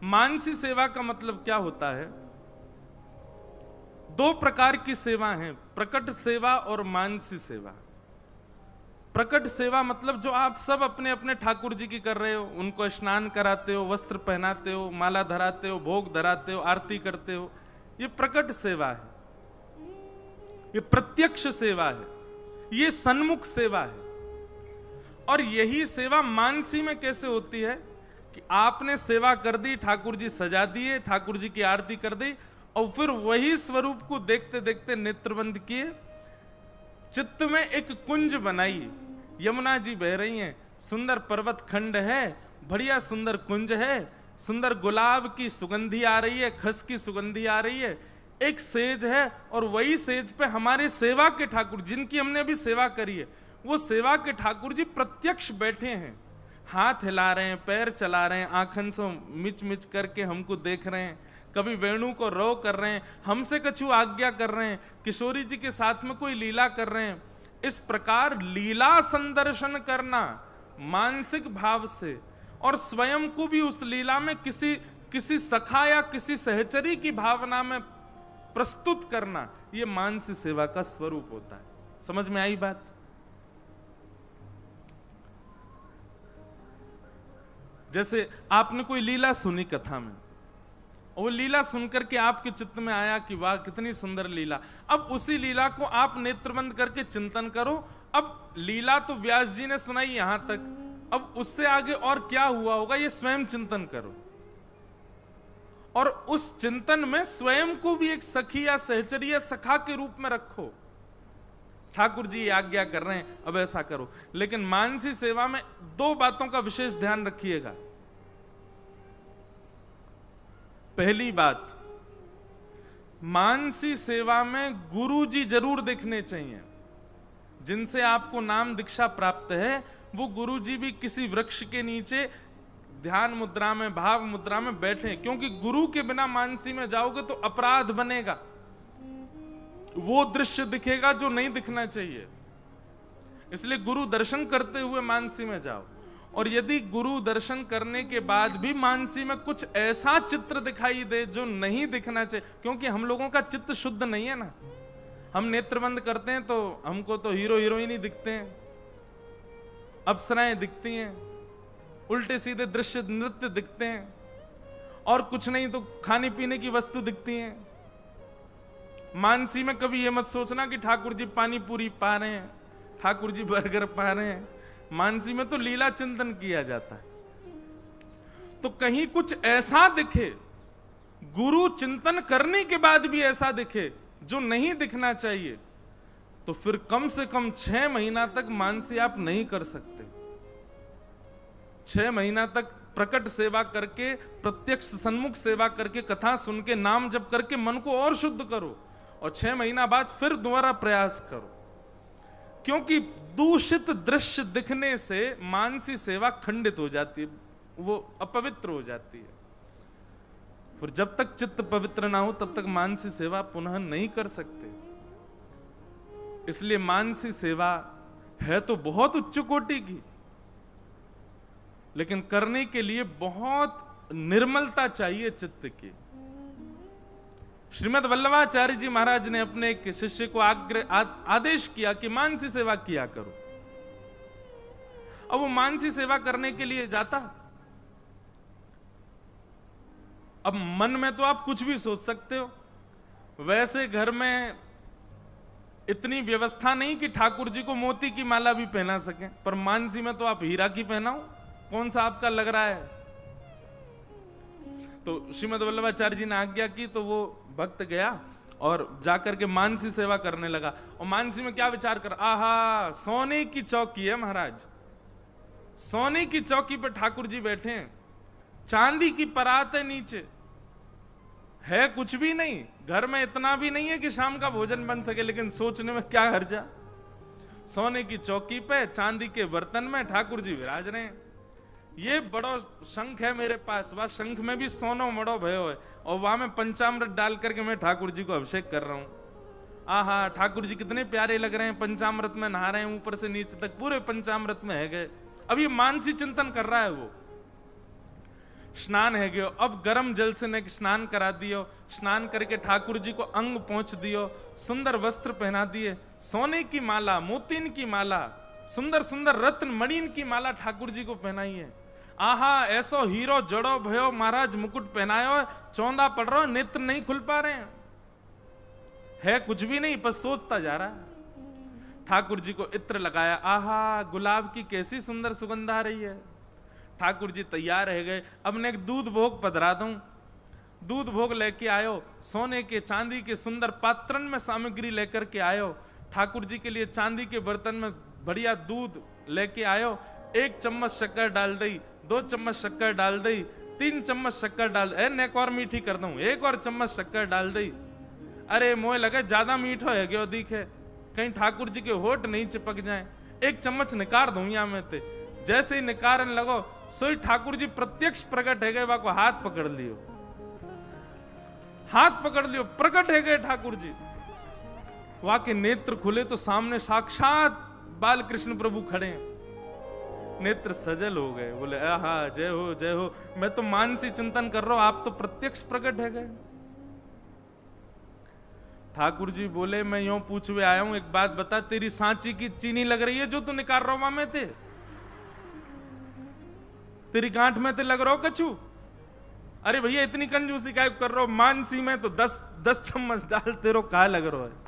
मानसी सेवा का मतलब क्या होता है? दो प्रकार की सेवा हैं, प्रकट सेवा और मानसी सेवा। प्रकट सेवा मतलब जो आप सब अपने अपने ठाकुर जी की कर रहे हो, उनको स्नान कराते हो, वस्त्र पहनाते हो, माला धराते हो, भोग धराते हो, आरती करते हो, ये प्रकट सेवा है, ये प्रत्यक्ष सेवा है, ये सन्मुख सेवा है। और यही सेवा मानसी में कैसे होती है कि आपने सेवा कर दी, ठाकुर जी सजा दिए, ठाकुर जी की आरती कर दी, और फिर वही स्वरूप को देखते देखते नेत्र बंद किए, चित्त में एक कुंज बनाई, यमुना जी बह रही हैं, सुंदर पर्वत खंड है, बढ़िया सुंदर कुंज है, सुंदर गुलाब की सुगंधी आ रही है, खस की सुगंधी आ रही है, एक सेज है, और वही सेज पे हमारे सेवा के ठाकुर, जिनकी हमने अभी सेवा करी है, वो सेवा के ठाकुर जी प्रत्यक्ष बैठे हैं, हाथ हिला रहे हैं, पैर चला रहे हैं, आंखन से मिच मिच करके हमको देख रहे हैं, कभी वेणु को रो कर रहे हैं, हमसे कछु आज्ञा कर रहे हैं, किशोरी जी के साथ में कोई लीला कर रहे हैं। इस प्रकार लीला संदर्शन करना मानसिक भाव से, और स्वयं को भी उस लीला में किसी सखा या किसी सहचरी की भावना में प्रस्तुत करना, यह मानसी सेवा का स्वरूप होता है। समझ में आई बात? जैसे आपने कोई लीला सुनी कथा में, और वो लीला सुनकर के आपके चित्त में आया कि वाह कितनी सुंदर लीला, अब उसी लीला को आप नेत्रबंद करके चिंतन करो। अब लीला तो व्यास जी ने सुनाई यहां तक, अब उससे आगे और क्या हुआ होगा ये स्वयं चिंतन करो, और उस चिंतन में स्वयं को भी एक सखी या सहचरी या सखा के रूप में रखो। ठाकुर जी आज्ञा कर रहे हैं, अब ऐसा करो। लेकिन मानसी सेवा में दो बातों का विशेष ध्यान रखिएगा। पहली बात, मानसी सेवा में गुरु जी जरूर दिखने चाहिए। जिनसे आपको नाम दीक्षा प्राप्त है, वो गुरु जी भी किसी वृक्ष के नीचे ध्यान मुद्रा में, भाव मुद्रा में बैठे, क्योंकि गुरु के बिना मानसी में जाओगे तो अपराध बनेगा, वो दृश्य दिखेगा जो नहीं दिखना चाहिए। इसलिए गुरु दर्शन करते हुए मानसी में जाओ। और यदि गुरु दर्शन करने के बाद भी मानसी में कुछ ऐसा चित्र दिखाई दे जो नहीं दिखना चाहिए, क्योंकि हम लोगों का चित्त शुद्ध नहीं है ना, हम नेत्रबंद करते हैं तो हमको तो हीरो हीरोइन ही दिखते हैं, अप्सराएं दिखती हैं, उल्टे सीधे दृश्य नृत्य दिखते हैं, और कुछ नहीं तो खाने पीने की वस्तु दिखती हैं। मानसी में कभी यह मत सोचना कि ठाकुर जी पानी पूरी पा रहे हैं, ठाकुर जी बर्गर पा रहे हैं। मानसी में तो लीला चिंतन किया जाता है। तो कहीं कुछ ऐसा दिखे, गुरु चिंतन करने के बाद भी ऐसा दिखे जो नहीं दिखना चाहिए, तो फिर कम से कम 6 महीना तक मानसी आप नहीं कर सकते। 6 महीना तक प्रकट सेवा करके, प्रत्यक्ष सन्मुख सेवा करके, कथा सुन के, नाम जप करके मन को और शुद्ध करो, और 6 महीना बाद फिर दोबारा प्रयास करो। क्योंकि दूषित दृश्य दिखने से मानसी सेवा खंडित हो जाती है, वो अपवित्र हो जाती है। फिर जब तक चित्त पवित्र ना हो तब तक मानसी सेवा पुनः नहीं कर सकते। इसलिए मानसी सेवा है तो बहुत उच्च कोटि की, लेकिन करने के लिए बहुत निर्मलता चाहिए चित्त की। श्रीमद् वल्लभाचार्य जी महाराज ने अपने एक शिष्य को आदेश किया कि मानसी सेवा किया करो। अब वो मानसी सेवा करने के लिए जाता। अब मन में तो आप कुछ भी सोच सकते हो, वैसे घर में इतनी व्यवस्था नहीं कि ठाकुर जी को मोती की माला भी पहना सकें, पर मानसी में तो आप हीरा की पहनाओ, कौन सा आपका लग रहा है। तो श्रीमद् वल्लभाचार्य जी ने आज्ञा की, तो वो भक्त गया और जाकर के मानसी सेवा करने लगा। और मानसी में क्या विचार कर, आहा सोने की चौकी है महाराज, सोने की चौकी पर ठाकुर जी बैठे हैं, चांदी की परात है नीचे, है कुछ भी नहीं, घर में इतना भी नहीं है कि शाम का भोजन बन सके, लेकिन सोचने में क्या हर्जा। सोने की चौकी पे, चांदी के बर्तन में ठाकुर जी विराज रहे हैं। ये बड़ो शंख है मेरे पास, वह शंख में भी सोनो मड़ो भयो है, और वहां में पंचामृत डाल करके मैं ठाकुर जी को अभिषेक कर रहा हूं। आहा ठाकुर जी कितने प्यारे लग रहे हैं, पंचामृत में नहा रहे हैं, ऊपर से नीचे तक पूरे पंचामृत में है गए। अब ये मानसी चिंतन कर रहा है वो। स्नान है गयो, अब गर्म जल से ने स्नान करा दियो, स्नान करके ठाकुर जी को अंग पहुंच दियो, सुंदर वस्त्र पहना दिए, सोने की माला, मोतीन की माला, सुंदर सुंदर रत्न मणिन की माला ठाकुर जी को पहनाई है। आहा ऐसो हीरो जड़ो भयो महाराज मुकुट पहनायो, चौंधा पड़ रहा, नेत्र नहीं खुल पा रहे हैं, है कुछ भी नहीं, बस सोचता जा रहा है। ठाकुर जी को इत्र लगाया, आहा गुलाब की कैसी सुंदर सुगंध आ रही है। ठाकुर जी तैयार रह गए, अब मैं एक दूध भोग पधरा दूं। दूध भोग लेके आयो, सोने के चांदी के सुंदर पात्रन में सामग्री लेकर के आयो। ठाकुर जी के लिए चांदी के बर्तन में बढ़िया दूध लेके आयो। 1 चम्मच शक्कर डाल दी, 2 चम्मच शक्कर डाल दी, 3 चम्मच शक्कर डाल, एक और मीठी कर दूं, 1 और चम्मच शक्कर डाल दी। अरे मोह लगे ज्यादा मीठो है गयो दिखे, कहीं ठाकुर जी के होठ नहीं चिपक जाए। 1 चम्मच निकार दूं या में ते, जैसे ही निकारन लगो सोई ठाकुर जी प्रत्यक्ष प्रकट है गए, वाको हाथ पकड़ लियो, हाथ पकड़ लियो, प्रकट है गए ठाकुर जी। वहां के नेत्र खुले तो सामने साक्षात बाल कृष्ण प्रभु खड़े हैं, नेत्र सजल हो गए, बोले आहा जय हो जय हो, मैं तो मानसी चिंतन कर रहा हूं, आप तो प्रत्यक्ष प्रकट है गए। ठाकुर जी बोले मैं यूं पूछवे आया हूं, एक बात बता, तेरी सांची की चीनी लग रही है जो तू निकाल रहा में थे, तेरी गांठ में ते लग रहा हो कछु? अरे भैया इतनी कंजूसी काय कर रहा हो, मानसी में तो 10 चम्मच डाल तेरो कहा लग रहा है।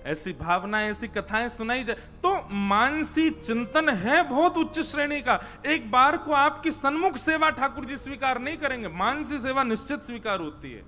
ऐसी भावना ऐसी कथाएं सुनाई जाए तो मानसी चिंतन है बहुत उच्च श्रेणी का। एक बार को आपकी सन्मुख सेवा ठाकुर जी स्वीकार नहीं करेंगे, मानसी सेवा निश्चित स्वीकार होती है।